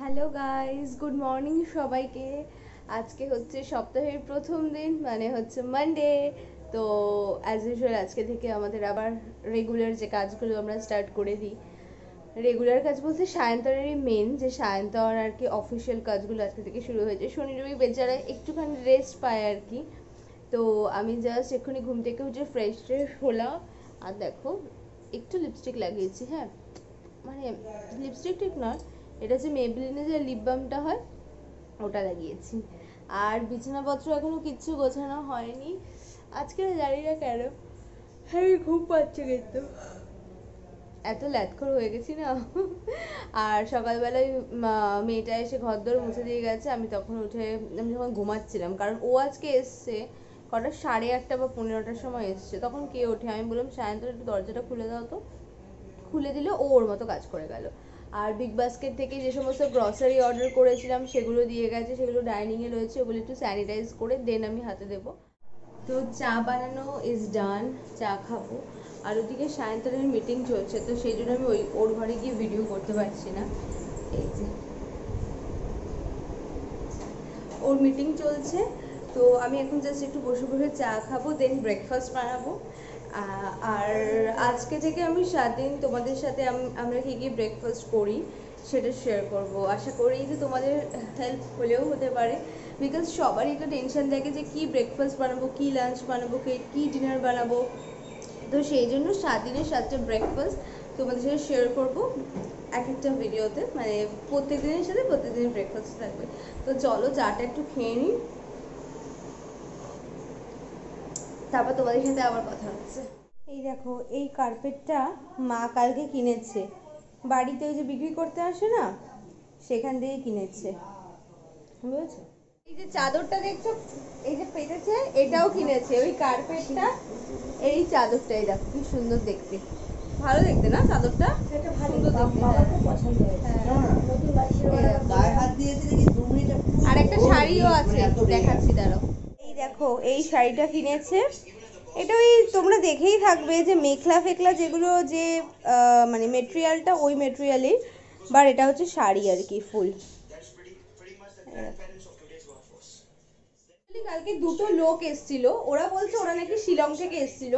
Hello guys, good morning সবাইকে। আজকে হচ্ছে সপ্তাহের প্রথম দিন, মানে হচ্ছে মানডে। তো অ্যাজ ইউজুয়াল আজকে থেকে আমাদের আবার রেগুলার যে কাজগুলো আমরা স্টার্ট করে দিই। রেগুলার কাজ বলতে সায়ন্তনেরই মেন, যে সায়ন্তন আর কি অফিসিয়াল কাজগুলো আজকে থেকে শুরু হয়েছে। শনি রবি বেচারা একটুখানি রেস্ট পায় আর কি। তো আমি জাস্ট এক্ষুনি ঘুম থেকে উঠে ফ্রেশ ট্রেশ হলাম। আর দেখো, একটু লিপস্টিক লাগিয়েছি। হ্যাঁ, মানে লিপস্টিক ঠিক নয়, এটা যে মেবলিনে যে লিপ বামটা হয় ওটা লাগিয়েছি। আর বিছানাপত্র এখনো কিচ্ছু গোছানো হয়নি। আজকে জানি না কেন, হ্যাঁ ঘুম পাচ্ছে কিন্তু এত ল্যাটখোর হয়ে গেছি না। আর সকালবেলায় মেয়েটা এসে ঘরদোর মুছে দিয়ে গেছে। আমি তখন উঠে, আমি যখন ঘুমাচ্ছিলাম, কারণ ও আজকে এসছে কটা 8:30 বা 9:15টার সময় এসছে। তখন কে ওঠে, আমি বললাম সায়ন্তন একটু দরজাটা খুলে দাও তো। খুলে দিল, ও ওর মতো কাজ করে গেল। আর বিগ বাস্কেট থেকে যে সমস্ত গ্রসারি অর্ডার করেছিলাম সেগুলো দিয়ে গেছে, সেগুলো ডাইনিংয়ে রয়েছে, ওগুলো একটু স্যানিটাইজ করে দেন আমি হাতে দেবো। তো চা বানানো ইজ ডান, চা খাবো। আর ওদিকে সায়ন্তনের মিটিং চলছে, তো সেই জন্য আমি ওর ঘরে গিয়ে ভিডিও করতে পারছি না। এই যে ওর মিটিং চলছে, তো আমি এখন জাস্ট একটু বসে বসে চা খাবো, দেন ব্রেকফাস্ট বানাবো। আর আজকে থেকে আমি 7 দিন তোমাদের সাথে আমরা কী কী ব্রেকফাস্ট করি সেটা শেয়ার করব। আশা করি যে তোমাদের হেল্প হলেও হতে পারে, বিকজ সবারই একটা টেনশন থাকে যে কী ব্রেকফাস্ট বানাবো, কী লাঞ্চ বানাবো, কী ডিনার বানাবো। তো সেই জন্য 7 দিনের 7টা ব্রেকফাস্ট তোমাদের সাথে শেয়ার করবো এক একটা ভিডিওতে, মানে প্রত্যেক দিনের সাথে প্রত্যেক দিনের ব্রেকফাস্ট থাকবে। তো চলো চাটা একটু খেয়ে নিই, তারপর তোমাদের সাথে আবার কথা হচ্ছে। এই দেখো, এই কার্পেটটা মা কালকে কিনেছে, বাড়িতে ওই যে বিক্রি করতে আসে না, সেখান থেকে কিনেছে, বুঝেছো। এই যে চাদরটা দেখছো, এই যে পেতেছে, এটাও কিনেছে। ওই কার্পেটটা, এই চাদরটাই দেখো কি সুন্দর দেখতে, ভালো দেখতে না চাদরটা, এটা ভালো দেখতে, আমার খুব পছন্দ হয়েছে। আর একটা শাড়িও আছে, দেখাচ্ছি দাঁড়াও। এই দেখো, এই শাড়িটা কিনেছে। এটা ওই তোমরা দেখেই থাকবে যে মেখলা ফেকলা যেগুলো, যে মানে মেটেরিয়ালটা ওই মেটেরিয়ালই, বাট এটা হচ্ছে শাড়ি আর কি, ফুল। কালকে দুটো লোক এসেছিল, ওরা বলছে ওরা নাকি শিলং থেকে এসেছিল,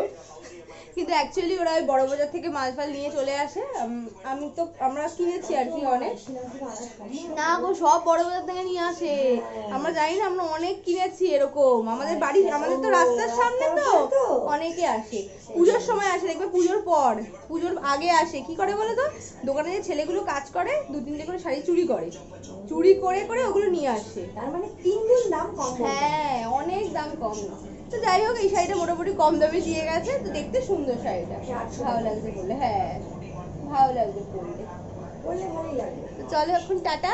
কিন্তু অ্যাকচুয়ালি ওরা ওই বড় বাজার থেকে মাল ফাল নিয়ে চলে আসে। আমরা কিনেছি আর কি অনেক, না গো সব বড় বাজার থেকে নিয়ে আসে। আমরা জানি না, আমরা অনেক কিনেছি এরকম। আমাদের বাড়ি, আমাদের তো রাস্তার সামনে, তো অনেকে আসে। পুজোর সময় আসে, দেখবে পুজোর পর, পুজোর আগে আসে। কি করে বলো তো, দোকানে যে ছেলেগুলো কাজ করে 2-3টে করে শাড়ি চুরি করে, চুরি করে করে ওগুলো নিয়ে আসে। তার মানে 3 গুণ দাম কম। হ্যাঁ, অনেক দাম কম। তো যাই হোক, এই শাড়িটা মোটামুটি কম দামে দিয়ে গেছে। তো দেখতে সুন্দর শাড়িটা, ভালো লাগছে বললে। হ্যাঁ, ভালো লাগবে পরলে, পরলে ভালোই লাগবে। তো চলো এখন টাটা,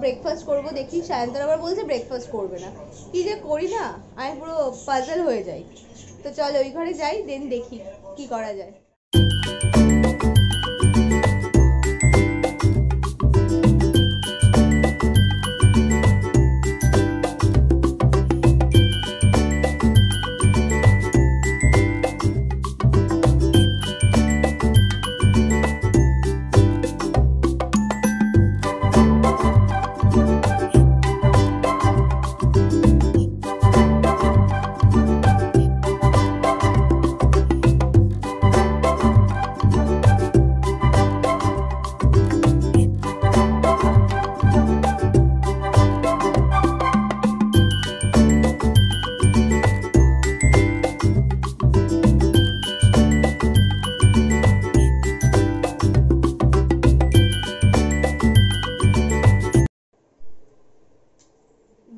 ব্রেকফাস্ট করবো। দেখি সায়ন্তন আবার বলছে ব্রেকফাস্ট করবে না, কি যে করি না, আমি পুরো পাজল হয়ে যাই। তো চলো ওই ঘরে যাই, দেন দেখি কি করা যায়।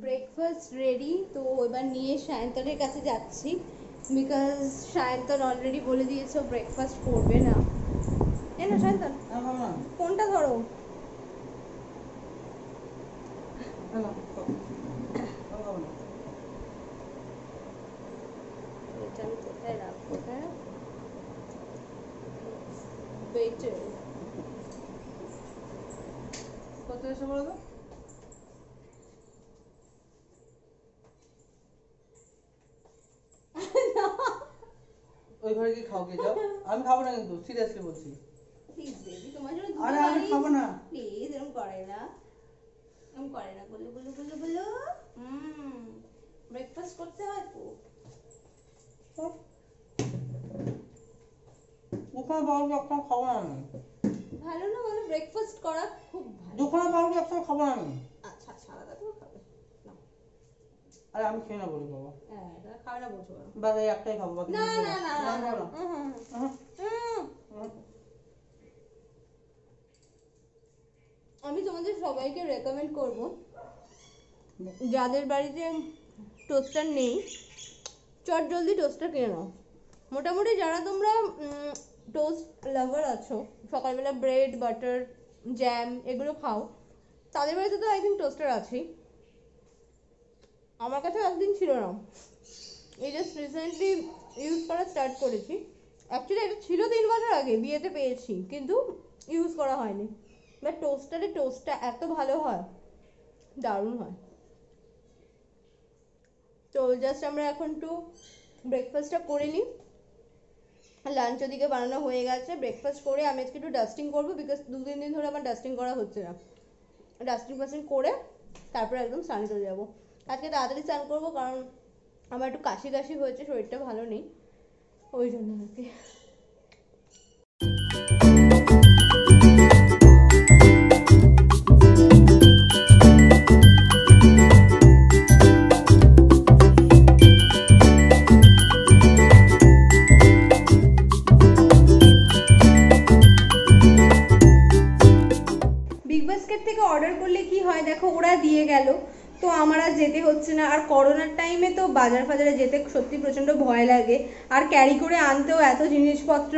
ব্রেকফাস্ট রেডি, তো এবার নিয়ে সায়ন্তনের কাছে যাচ্ছি, বিকজ সায়ন্তন অলরেডি বলে দিয়েছে ব্রেকফাস্ট করবে না। না সায়ন্তন, ফোনটা ধরো। এটা আমি কোথায় রাখবো? হ্যাঁ, বেটার কত এসে বলো তো। ওই ঘরে কি খাও, কে যাও? আমি খাবো না, কিন্তু সিরিয়াসলি বলছি। প্লিজ বেবি, তোমার জন্য আরে আমি খাবো না, প্লিজ, এরকম করে না। আমি করে না, গুলো গুলো গুলো গুলো। ব্রেকফাস্ট করতে হয় তো। ওখানে পাউরুটি একটা খাবো না আমি। ভালো না বলো, ব্রেকফাস্ট করা খুব ভালো। দোকানে পাউরুটি একটা খাবো না আমি। আচ্ছা সারাটা তুমি খাবে না? আরে আমি খেয়ে না বলি বাবা। হ্যাঁ এটা খাবে না বলছো কেন? বাস এই একটাই খাবো, বাকি না কিছু না না না না। আমি তোমাদের সবাইকে রেকমেন্ড করব, যাদের বাড়িতে টোস্টার নেই চট জলদি টোস্টার কিনে নাও। মোটামুটি যারা তোমরা টোস্ট লাভার আছো, সকালবেলা ব্রেড বাটার জ্যাম এগুলো খাও, তাদের বাড়িতে তো আই থিঙ্ক টোস্টার আছেই। আমার কাছে একদিন ছিল না, এই জাস্ট রিসেন্টলি ইউজ করা স্টার্ট করেছি। অ্যাকচুয়ালি এটা ছিল 3 বছর আগে, বিয়েতে পেয়েছি কিন্তু ইউজ করা হয়নি। বাট টোস্টারে টোস্টটা এত ভালো হয়, দারুণ হয়। তো জাস্ট আমরা এখন একটু ব্রেকফাস্টটা করে নিই, লাঞ্চ ওদিকে বানানো হয়ে গেছে। ব্রেকফাস্ট করে আমি আজকে একটু ডাস্টিং করবো, বিকজ 2-3 দিন ধরে আমার ডাস্টিং করা হচ্ছে না। ডাস্টিং ফাস্টিং করে তারপরে একদম স্নানে চলে যাবো। আজকে তাড়াতাড়ি স্নান করবো, কারণ আমার একটু কাশি কাশি হয়েছে, শরীরটা ভালো নেই, ওই জন্য আর কি। বিগ বাস্কেট থেকে অর্ডার করলে কি হয় দেখো, ওরা দিয়ে গেল, তো আমার আর যেতে হচ্ছে না। আর করোনার টাইমে তো বাজার ফাজারে যেতে সত্যি প্রচণ্ড ভয় লাগে, আর ক্যারি করে আনতেও এত জিনিসপত্র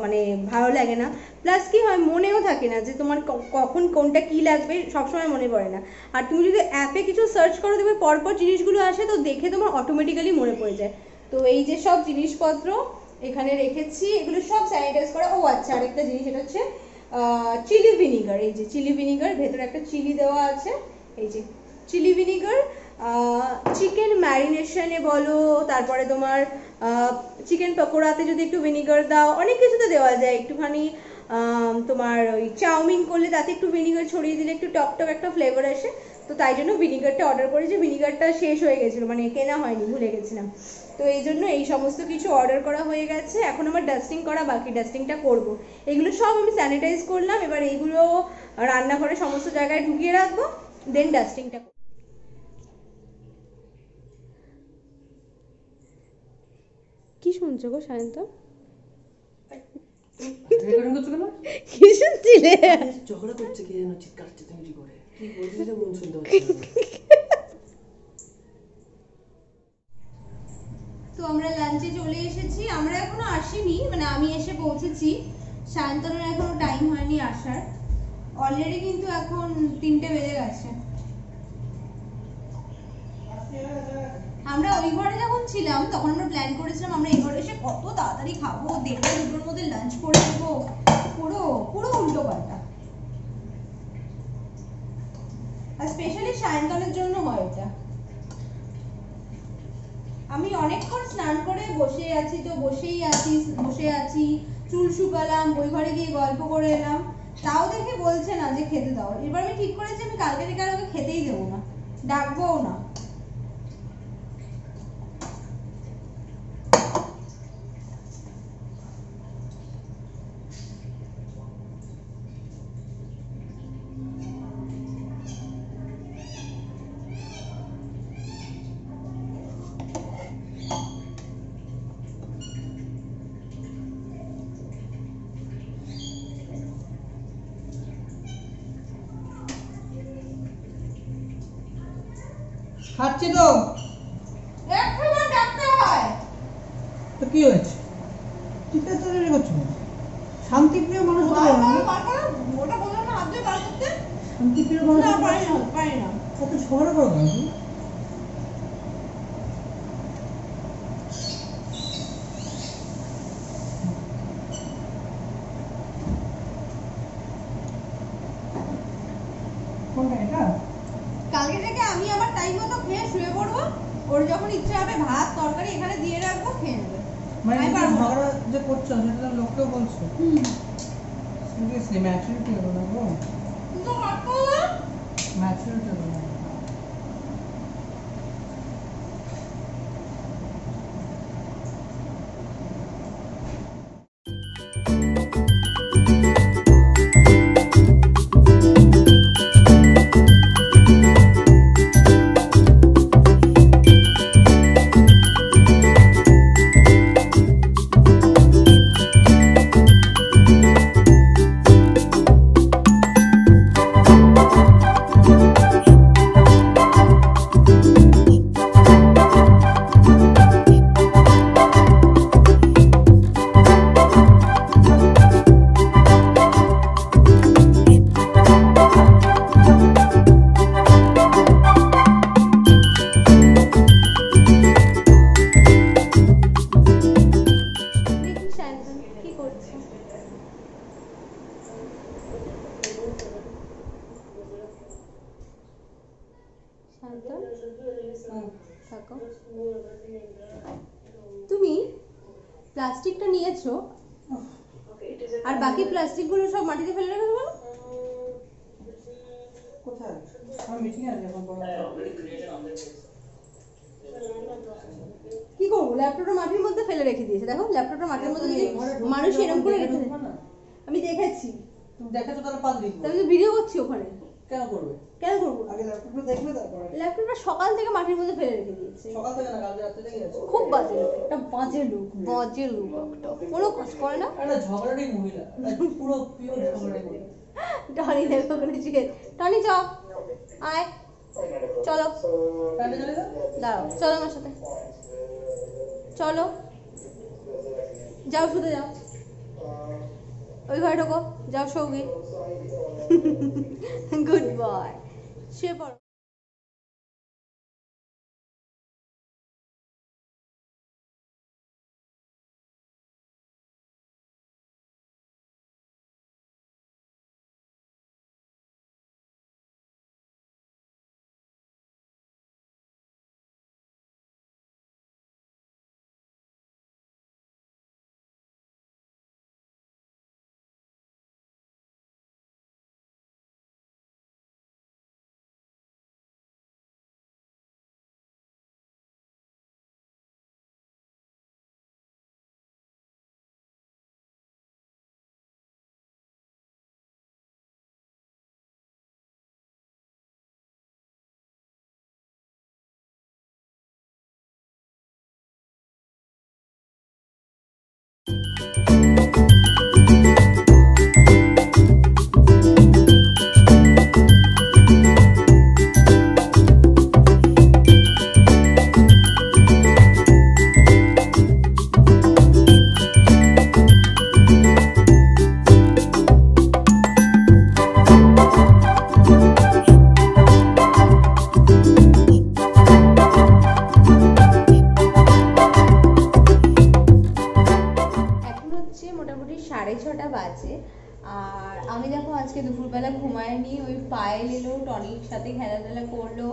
মানে ভালো লাগে না। প্লাস কি হয়, মনেও থাকে না যে তোমার কখন কোনটা কি লাগবে, সবসময় মনে পড়ে না। আর তুমি যদি অ্যাপে কিছু সার্চ করো দেখবে পরপর জিনিসগুলো আসে, তো দেখে তোমার অটোমেটিক্যালি মনে পড়ে যায়। তো এই যে সব জিনিসপত্র এখানে রেখেছি, এগুলো সব স্যানিটাইজ করা। ও আচ্ছা, আরেকটা জিনিস, এটা হচ্ছে চিলি ভিনিগার। এই যে চিলি ভিনিগার, ভেতরে একটা চিলি দেওয়া আছে, এই যে চিলি ভিনিগার। চিকেন ম্যারিনেশনে বলো, তারপরে তোমার চিকেন পকোড়াতে যদি একটু ভিনিগার দাও, অনেক কিছুতে দেওয়া যায় একটুখানি। তোমার ওই চাউমিন করলে তাতে একটু ভিনিগার ছড়িয়ে দিলে একটু টক টক একটা ফ্লেভার আসে। তো তাই জন্য ভিনিগারটা অর্ডার করেছি, ভিনিগারটা শেষ হয়ে গেছিলো, মানে কেনা হয়নি, ভুলে গেছিলাম। তো এই জন্য এই সমস্ত কিছু অর্ডার করা হয়ে গেছে। এখন আমার ডাস্টিং করা বাকি, ডাস্টিংটা করব। এগুলো সব আমি স্যানিটাইজ করলাম, এবার এইগুলো রান্নাঘরে সমস্ত জায়গায় ঢুকিয়ে রাখবো, দেন ডাস্টিংটা। কি শুনছো গো সায়ন্ত? রেকর্ডিং করছো কেন? কি শুনছিলে? ঝগড়া করছে, কি যেন চিৎকার চেঁচামেচি করে, কি বলছিস রে, মন শুনতে পাচ্ছি না। তো আমরা লাঞ্চে চলে এসেছি, আমরা এখনো আসিনি, মানে আমি এসে পৌঁছেছি, সায়ন্তনের এখনো টাইম হয়নি আসার। অলরেডি কিন্তু এখন 3টে বেজে গেছে। আমরা ওই ঘরে যখন ছিলাম তখন আমরা প্ল্যান করেছিলাম আমরা এই ঘরে এসে কত তাড়াতাড়ি খাবো, 1:30-2টোর মধ্যে লাঞ্চ করে দেবো, পুরো পুরো উল্টো পাল্টা। আর স্পেশালি সায়ন্তনের জন্য হয় এটা। আমি অনেকক্ষণ স্নান করে বসে আছি, তো বসে আছি, চুল শুকালাম, ওই ঘরে গিয়ে গল্প করে এলাম, তাও দেখে বলছে না যে খেতে দাও। এবার আমি ঠিক করেছি আমি কালকে থেকে আর ওকে খেতেই দেবো না, ডাকবোও না। খাচ্ছি তো, একবার ডাকতে হয়। তো কি হয়েছে? চিৎকার চেঁচামেচি করছো কেন? শান্তিপ্রিয় মানুষ হতে পারে না? ওটা বললাম না হাত দিয়ে বার করতে। শান্তিপ্রিয় মানুষ না, হতে পারে না? পারি না। কত ঝগড়া করো কেন তুমি? কোনটা এটা? কালকে থেকে আমি আমার টাইম মতো খেয়ে শুয়ে পড়বো, ওর যখন ইচ্ছা হবে ভাত তরকারি এখানে দিয়ে রাখবো, খেয়ে নেবে। মানে আমি তুমি পারবো না। ঝগড়া যে করছো সেটা তো লোককেও বলছো। সিরিয়াসলি ম্যাচুরিটি হলো না গো, তুই তো কাটতে হবে। ম্যাচুরিটি দেখি শান্তন কি করছে। শান্তন থাকো। তুমি প্লাস্টিকটা নিয়েছো আর বাকি প্লাস্টিকগুলো সব মাটিতে ফেলে রেখে দেবো। কোথায়? আমার মিটিং আছে এখন বড়। কি করবো, ল্যাপটপটা মাটির মধ্যে ফেলে রেখে দিয়েছে। দেখো ল্যাপটপটা মাটির মধ্যে যদি মানুষ এরকম করে রেখে দেয়। আমি দেখেছি। তুমি দেখাচ্ছো তাহলে পাঁচ দিন আমি তো ভিডিও করছি ওখানে। কেন করবে? কেন করবো? আগে ল্যাপটপটা দেখবে তারপরে। ল্যাপটপটা সকাল থেকে মাটির মধ্যে ফেলে রেখে দিয়েছে। সকাল থেকে না, কাল রাতে থেকে আছে। খুব বাজে লোক, একটা বাজে লোক, বাজে লোক একটা, কোনো কাজ করে না। একটা ঝগড়াটি মহিলা, পুরো পিওর ঝগড়াটি মহিলা। টনি দেখো ওখানে জিজ্ঞেস, টনি চ আয়, চলো কাটে চলে যাও। দাঁড়াও, চলো আমার সাথে, চলো যাও, শুতে যাও, ওই ঘরে ঢোকো, যাও সৌগিক। গুড বয়, শুয়ে পড়ো। মোটামুটি 6:30 বাজে। আর আমি দেখো আজকে দুপুরবেলা ঘুমাইনি, ওই পায়েল এলো, টনির সাথে খেলাধুলা করলো,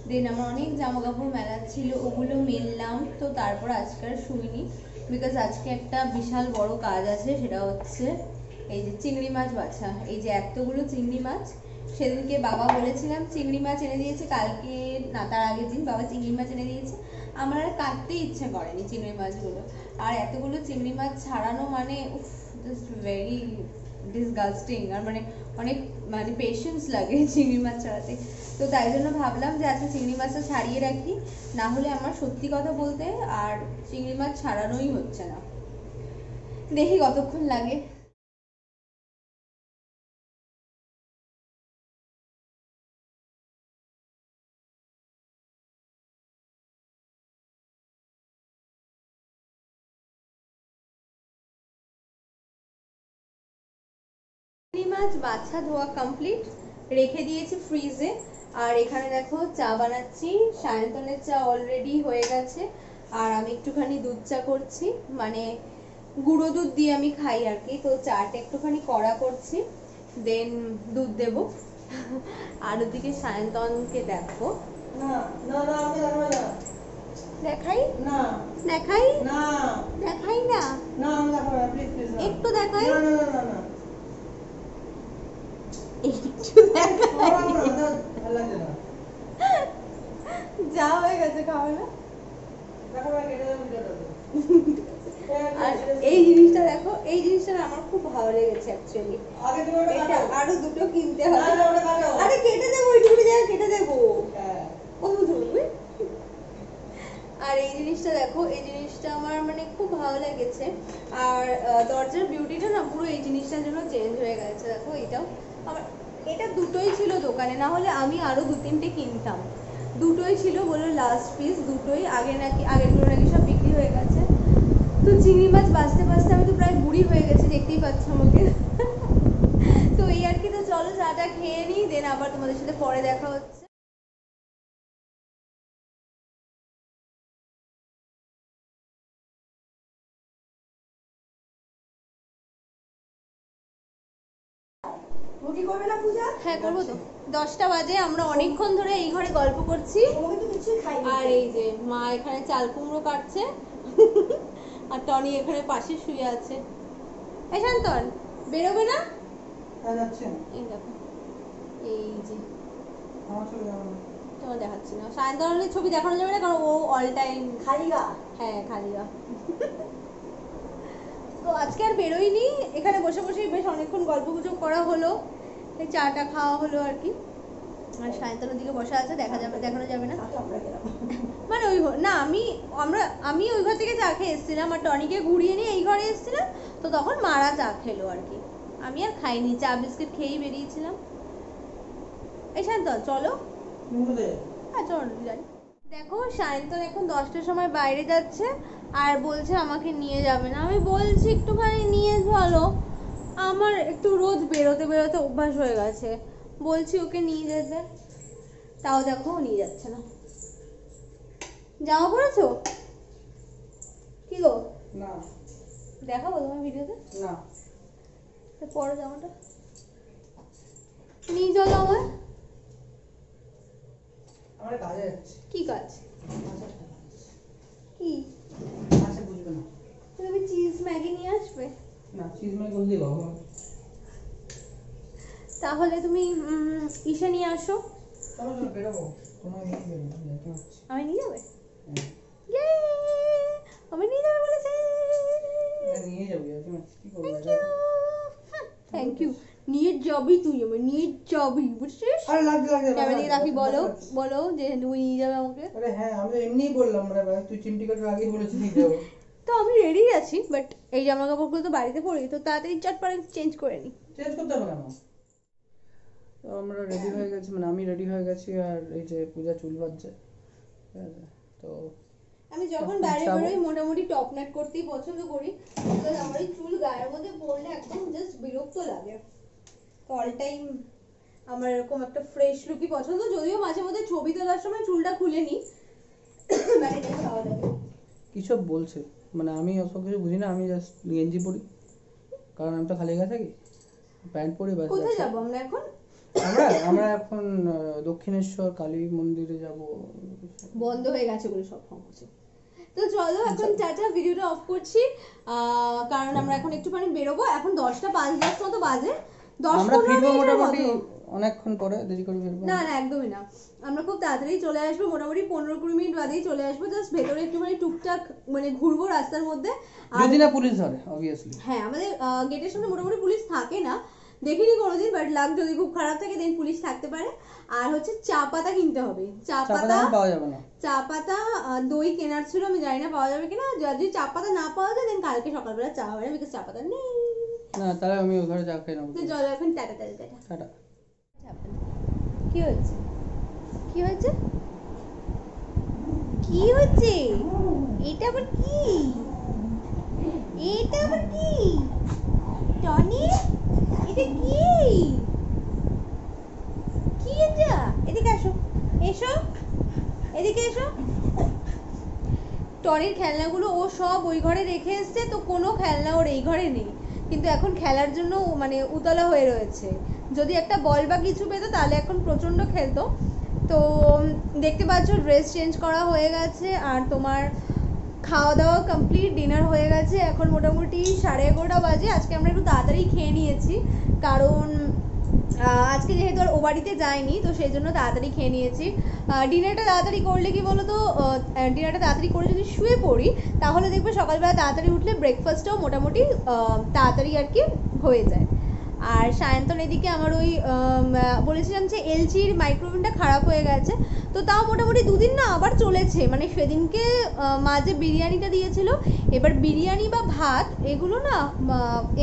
দেন আমার অনেক জামা কাপড় মেলার ছিল, ওগুলো মেললাম। তো তারপর আজকে আর শুইনি, বিকজ আজকে একটা বিশাল বড় কাজ আছে, সেটা হচ্ছে এই যে চিংড়ি মাছ বাছা। এই যে এতগুলো চিংড়ি মাছ, সেদিনকে বাবা বলেছিলাম চিংড়ি মাছ এনে দিয়েছে, কালকে না তার আগের দিন বাবা চিংড়ি মাছ এনে দিয়েছে। আমার আর কাটতে ইচ্ছে করেনি চিংড়ি মাছগুলো, আর এতগুলো চিংড়ি মাছ ছাড়ানো মানে জাস্ট ভেরি ডিসগাস্টিং। আর মানে অনেক মানে পেশেন্স লাগে চিংড়ি মাছ ছাড়াতে। তো তাই জন্য ভাবলাম যে আজকে চিংড়ি মাছটা ছাড়িয়ে রাখি, না হলে আমার সত্যি কথা বলতে আর চিংড়ি মাছ ছাড়ানোই হচ্ছে না। দেখি কতক্ষণ লাগে। চিংড়ি মাছ বাছা ধোয়া কমপ্লিট, রেখে দিয়েছি ফ্রিজে। আর এখানে দেখো চা বানাচ্ছি, সায়ন্তনের চা অলরেডি হয়ে গেছে, আর আমি একটুখানি দুধ চা করছি, মানে গুঁড়ো দুধ দিয়ে আমি খাই আর কি। তো চাটা একটুখানি কড়া করছি, দেন দুধ দেব। আর ওদিকে সায়ন্তনকে দেখো, না না না আমি জানবো না। দেখাই না দেখাই না দেখাই না, না আমি দেখাবো না, প্লিজ প্লিজ না। একটু দেখাই, না না না না একটু দেখাই। ভালো লাগছে না। যা হয়ে গেছে, খাবে না। দেখাবো না, কেটে দেবো ভিডিওটা। আর এই জিনিসটা দেখো, এই জিনিসটা না আমার খুব ভালো লেগেছে অ্যাকচুয়ালি। আগে তুমি ওটা এটা কাটো। আরো দুটো কিনতে না হবে। না ওটা কাটো। আরে কেটে দেবো, ওইটুকুনি জায়গা কেটে দেবো, হ্যাঁ। কত ধরবে। আর এই জিনিসটা দেখো, এই জিনিসটা আমার মানে খুব ভালো লেগেছে। আর দরজার বিউটিটা না পুরো এই জিনিসটার জন্য চেঞ্জ হয়ে গেছে। দেখো এটাও আমার, এটা দুটোই ছিল দোকানে, না হলে আমি আরো 2-3টে কিনতাম। দুটোই ছিল, বললো লাস্ট পিস দুটোই, আগে নাকি আগেরগুলো নাকি সব বিক্রি হয়ে গেছে। তো চিংড়ি মাছ বাঁচতে বাঁচতে আমি তো প্রায় বুড়ি হয়ে গেছি, দেখতেই পাচ্ছ আমাকে। তো তো এই আর কি, তো চলো চাটা খেয়ে নিই, দেন আবার তোমাদের সাথে পরে দেখা হচ্ছে। রুটি করবে না পূজা? হ্যাঁ করবো তো। 10টা বাজে, আমরা অনেকক্ষণ ধরে এই ঘরে গল্প করছি। আর এই যে মা এখানে চাল কুমড়ো কাটছে আর টনি এখানে পাশে শুয়ে আছে। এই শান্তন, বেরোবে না? হ্যাঁ যাচ্ছে। এই দেখো, এই যে আমার চলে যাবে না। তোমার দেখাচ্ছি না, সায়ন্তনের ছবি দেখানো যাবে না কারণ ও অল টাইম খালি গা। হ্যাঁ খালি গা। তো আজকে আর বেরোইনি, এখানে বসে বসেই বেশ অনেকক্ষণ গল্প গুজব করা হলো, এই চাটা খাওয়া হলো আর কি। আর সায়ন্তনের দিকে বসা আছে, দেখানো যাবে না মানে ওই না, আমি ওই ঘর থেকে চা খেয়ে এসেছিলাম আর টনিকে ঘুরিয়ে নিয়ে এই ঘরে এসেছিলাম, তো তখন মারা চা খেলো আর কি। আমি আর খাইনি, চা বিস্কিট খেয়েই বেরিয়েছিলাম। এই সায়ন্তন চলো। হ্যাঁ চলো যাই। দেখো সায়ন্তন এখন 10টার সময় বাইরে যাচ্ছে আর বলছে আমাকে নিয়ে যাবে না। আমি বলছি একটুখানি নিয়ে চলো, আমার একটু রোজ বেরোতে বেরোতে অভ্যাস হয়ে গেছে, বলছি ওকে নিয়ে যেতে, তাও দেখো নিয়ে যাচ্ছে না। জামা পরেছো? কি গো? না। দেখাবো তোমার ভিডিওতে? না। তো পরো জামাটা, নিয়ে চলো আমার। আমার কাজে যাচ্ছে। কি কাজ? কি? আচ্ছা বুঝবে না। তুমি চিজ ম্যাগি নিয়ে আসবে? না, চিজ ম্যাগি বলতে বাবা। তাহলে তুমি ইসে নিয়ে আসো। চলো চলো বেরোবো। তোমায় নিয়ে বেরোবো, যেতে হচ্ছে। আমি নিয়ে যাবে? হ্যাঁ। আমি নিয়ে যাবে বলেছে। নিয়ে যাবো, তুমি কি করবে? Thank you. নিয়ে যাবি তুই, আমি নিয়ে যাবি, বুঝছিস? আরে লাগবে। ক্যামেরা দিকে রাখি, বলো যে তুমি নিয়ে যাবে আমাকে। আরে হ্যাঁ, আমি তো এমনিই বললাম, মানে তুই চিমটি কাটার আগেই বলেছিস নিয়ে যাবো। তো আমি রেডি আছি, বাট এই জামা কাপড়গুলো তো বাড়িতে পরি, তো তাড়াতাড়ি চটপট চেঞ্জ করে নি। চেঞ্জ করতে হবে কেন? তো আমরা রেডি হয়ে গেছি, মানে আমি রেডি হয়ে গেছি, আর এই যে পূজা চুল বাঁধছে, ঠিক আছে? তো আমি যখন বাইরে বেরোই মোটামুটি টপ নাট করতেই পছন্দ করি, বিকজ আমার এই চুল গায়ের মধ্যে পড়লে একদম জাস্ট বিরক্ত লাগে। তো অল টাইম আমার এরকম একটা ফ্রেশ লুকই পছন্দ, যদিও মাঝে মধ্যে ছবি তোলার সময় চুলটা খুলে নিই, মানে এটা ভালো লাগে। কিসব বলছে, মানে আমি অত কিছু বুঝি না, আমি জাস্ট গেঞ্জি পরি, কারণ আমি তো খালি গায়ে থাকি, প্যান্ট পরি ব্যাস। কোথায় যাবো আমরা এখন? আমরা এখন দক্ষিণেশ্বর কালী মন্দিরে যাব। বন্ধ হয়ে গেছে বলে সব সমস্যা। তো চলো এখন টাটা, ভিডিওটা অফ করছি, কারণ আমরা এখন একটুখানি বেরোবো। এখন 10:05 মতো বাজে, 10-15 আমরা ফিরবো মিনিটের মোটামুটি মতো। অনেকক্ষণ পরে, দেরি করে ফিরবো না না একদমই না, আমরা খুব তাড়াতাড়ি চলে আসবো, মোটামুটি 15-20 মিনিট বাদেই চলে আসবো। জাস্ট ভেতরে একটুখানি টুকটাক মানে ঘুরবো রাস্তার মধ্যে। যদি না পুলিশ ধরে অবভিয়াসলি। হ্যাঁ, আমাদের গেটের সামনে মোটামুটি পুলিশ থাকে না, দেখিনি কোনোদিন, বাট লাক যদি খুব খারাপ থাকে দেন পুলিশ থাকতে পারে। আর হচ্ছে চা পাতা কিনতে হবে, চা পাতা পাওয়া যাবে না। চা পাতা দই কেনার ছিল, আমি জানি না পাওয়া যাবে কিনা। যদি চা পাতা না পাওয়া যায় দেন কালকে সকালবেলা চা হবে না, বিকজ চা পাতা নেই। না তাহলে আমি ওখানে চা খেয়ে নেবো। চলো এখন টাটা টাটা টাটা টাটা। কি হয়েছে? কি হয়েছে? কি হচ্ছে? এটা আবার কি? এটা আবার কি? টনি, এটা কি? কি এটা? এদিকে আসো, এসো, এদিকে এসো। টনির খেলনাগুলো ও সব ওই ঘরে রেখে এসছে, তো কোনো খেলনা ওর এই ঘরে নেই, কিন্তু এখন খেলার জন্য মানে উতলা হয়ে রয়েছে। যদি একটা বল বা কিছু পেতো তাহলে এখন প্রচণ্ড খেলতো। তো দেখতে পাচ্ছ ড্রেস চেঞ্জ করা হয়ে গেছে, আর তোমার খাওয়া দাওয়া কমপ্লিট, ডিনার হয়ে গেছে। এখন মোটামুটি 11:30 বাজে। আজকে আমরা একটু তাড়াতাড়ি খেয়ে নিয়েছি, কারণ আজকে যেহেতু আর ও বাড়িতে যায়নি, তো সেই জন্য তাড়াতাড়ি খেয়ে নিয়েছি। ডিনারটা তাড়াতাড়ি করলে কি বলো তো, ডিনারটা তাড়াতাড়ি করে যদি শুয়ে পড়ি তাহলে দেখবে সকালবেলা তাড়াতাড়ি উঠলে ব্রেকফাস্টটাও মোটামুটি তাড়াতাড়ি আর কি হয়ে যায়। আর সায়ন্তন এদিকে আমার ওই বলেছিলাম যে এলজির মাইক্রোওভেনটা খারাপ হয়ে গেছে, তো তাও মোটামুটি 2 দিন না আবার চলেছে। মানে সেদিনকে মা যে বিরিয়ানিটা দিয়েছিল, এবার বিরিয়ানি বা ভাত এগুলো না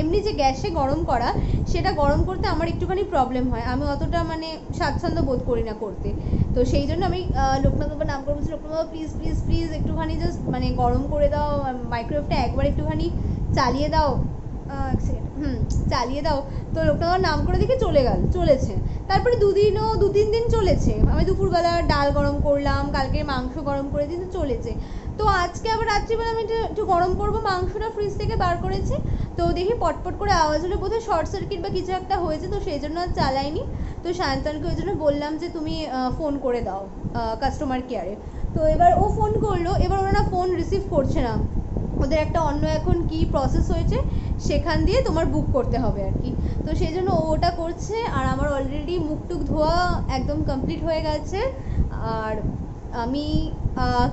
এমনি যে গ্যাসে গরম করা, সেটা গরম করতে আমার একটুখানি প্রবলেম হয়, আমি অতটা মানে স্বাচ্ছন্দ্য বোধ করি না করতে। তো সেই জন্য আমি লোকনাথ বাবার নাম করে বলছি, লোকনাথ বাবা প্লিজ প্লিজ প্লিজ একটুখানি জাস্ট মানে গরম করে দাও, মাইক্রোওয়েভটা একবার একটুখানি চালিয়ে দাও, এক সেকেন্ড, চালিয়ে দাও। তো লোকটা আমার নাম করে দেখে চলেছে। তারপরে দু তিন দিন চলেছে। আমি দুপুরবেলা ডাল গরম করলাম, কালকে মাংস গরম করে দিতে চলেছে। তো আজকে আবার রাত্রিবেলা আমি একটু গরম করবো, মাংসটা ফ্রিজ থেকে বার করেছি। তো দেখি পটপট করে আওয়াজ হলে বোধহয় শর্ট সার্কিট বা কিছু একটা হয়েছে, তো সেই জন্য আর চালাইনি। তো সায়ন্তনকে ওই জন্য বললাম যে তুমি ফোন করে দাও কাস্টমার কেয়ারে। তো এবার ও ফোন করলো, এবার ওনারা ফোন রিসিভ করছে না। ওদের একটা অন্য এখন কি প্রসেস হয়েছে, সেখান দিয়ে তোমার বুক করতে হবে আর কি। তো সেই জন্য ও ওটা করছে, আর আমার অলরেডি মুখ টুক ধোয়া একদম কমপ্লিট হয়ে গেছে। আর আমি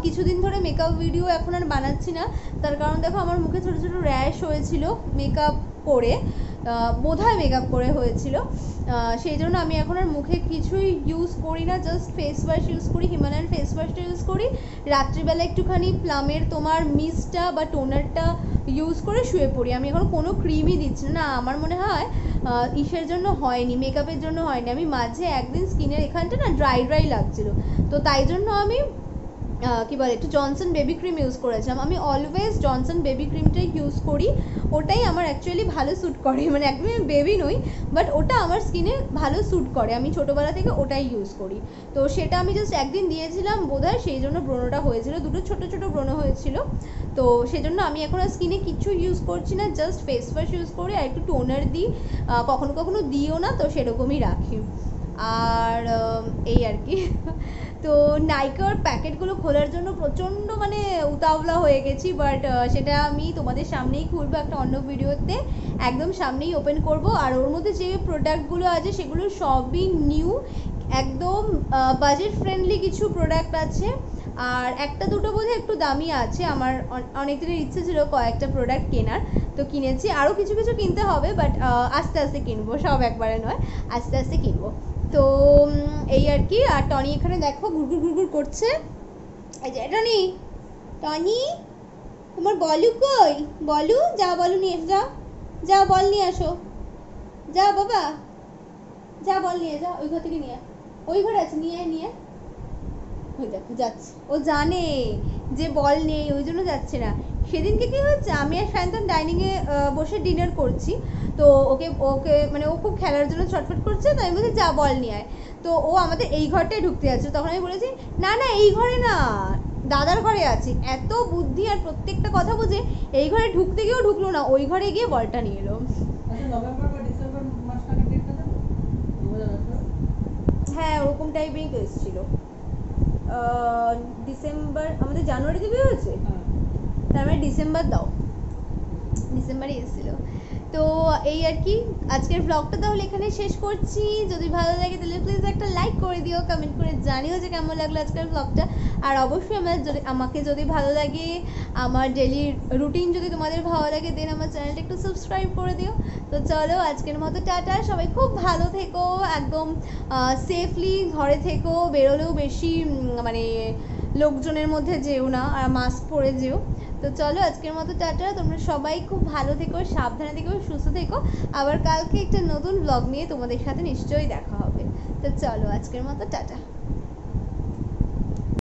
কিছুদিন ধরে মেকআপ ভিডিও এখন আর বানাচ্ছি না, তার কারণ দেখো আমার মুখে ছোটো ছোটো র্যাশ হয়েছিল মেকআপ করে, বোধহয় মেকআপ করে হয়েছিল। সেই জন্য আমি এখন আর মুখে কিছুই ইউজ করি না, জাস্ট ফেস ওয়াশ ইউজ করি, হিমালয়ান ফেস ওয়াশটা ইউজ করি। রাত্রিবেলা একটুখানি প্লামের তোমার মিস্টটা বা টোনারটা ইউজ করে শুয়ে পড়ি। আমি এখন কোনো ক্রিমই দিচ্ছি না। আমার মনে হয় ইসের জন্য হয়নি, মেকআপের জন্য হয়নি। আমি মাঝে একদিন স্কিনের এখানটা না ড্রাই লাগছিল, তো তাই জন্য আমি কি বলে একটু জনসন বেবি ক্রিম ইউজ করেছিলাম। আমি অলওয়েজ জনসন বেবি ক্রিমটাই ইউজ করি, ওটাই আমার অ্যাকচুয়ালি ভালো স্যুট করে। মানে একদমই আমি বেবি নই, বাট ওটা আমার স্কিনে ভালো স্যুট করে, আমি ছোটোবেলা থেকে ওটাই ইউজ করি। তো সেটা আমি জাস্ট একদিন দিয়েছিলাম বোধহয়, সেই জন্য ব্রণটা হয়েছিল, দুটো ছোটো ছোটো ব্রণ হয়েছিল। তো সেই জন্য আমি এখন আর স্কিনে কিচ্ছু ইউজ করছি না, জাস্ট ফেস ওয়াশ ইউজ করি আর একটু টোনার দিই, কখনো কখনো দিও না, তো সেরকমই রাখি। আর এই আর কি। তো নাইকার প্যাকেটগুলো খোলার জন্য প্রচণ্ড মানে উতাওলা হয়ে গেছি, বাট সেটা আমি তোমাদের সামনেই খুলবো একটা অন্য ভিডিওতে, একদম সামনেই ওপেন করব। আর ওর মধ্যে যে প্রোডাক্টগুলো আছে সেগুলো সবই নিউ, একদম বাজেট ফ্রেন্ডলি কিছু প্রোডাক্ট আছে। আর একটা দুটো বোধহয় একটু দামি আছে। আমার অনেক দিনের ইচ্ছে ছিল কয়েকটা প্রোডাক্ট কেনার, তো কিনেছি। আরও কিছু কিছু কিনতে হবে, বাট আস্তে আস্তে কিনবো, সব একবারে নয়, আস্তে আস্তে কিনবো। তো এই আর কি। আর টনি এখানে দেখো ঘুরঘুর করছে। এই যে টনি, টনি তোমার বলু কই? বলু, যা বলু নিয়ে এসো, যা বল নিয়ে আসো, যা বাবা, যা বল নিয়ে যা, ওই ঘর থেকে নিয়ে, ওই ঘরে আছে, নিয়ে ওই দেখো যাচ্ছে। ও জানে যে বল নেই, ওই জন্য যাচ্ছে না। সেদিনকে কি হচ্ছে, আমি আর সায়ন্তন ডাইনিংয়ে বসে ডিনার করছি, তো ওকে মানে ও খুব খেলার জন্য ছটফট করছে, তো আমি বলছি যা বল নিয়ে আয়। তো ও আমাদের এই ঘরটায় ঢুকতে যাচ্ছে, তখন আমি বলেছি না না এই ঘরে না, দাদার ঘরে আছি। এত বুদ্ধি, আর প্রত্যেকটা কথা বুঝে এই ঘরে ঢুকতে গিয়েও ঢুকলো না, ওই ঘরে গিয়ে বলটা নিয়ে এলো। হ্যাঁ ওরকম টাইপেরই তো এসেছিলো। ডিসেম্বর, আমাদের জানুয়ারিতে বিয়ে হয়েছে, তার মানে ডিসেম্বর দাও, ডিসেম্বরই এসেছিলো। তো এই আর কি, আজকের ব্লগটা তাহলে এখানে শেষ করছি। যদি ভালো লাগে তাহলে প্লিজ একটা লাইক করে দিও, কমেন্ট করে জানিও যে কেমন লাগলো আজকের ব্লগটা। আর অবশ্যই আমাকে যদি ভালো লাগে, আমার ডেলি রুটিন যদি তোমাদের ভালো লাগে, দেন আমার চ্যানেলটা একটু সাবস্ক্রাইব করে দিও। তো চলো আজকের মতো টাটা, সবাই খুব ভালো থেকো, একদম সেফলি ঘরে থেকো, বেরোলেও বেশি মানে লোকজনের মধ্যে যেও না, আর মাস্ক পরে যেও। তো চলো আজকের মতো টাটা, তোমরা সবাই খুব ভালো থেকো, সাবধানে থেকো, সুস্থ থেকো। আবার কালকে একটা নতুন ব্লগ নিয়ে তোমাদের সাথে নিশ্চয়ই দেখা হবে। তো চলো আজকের মতো টাটা।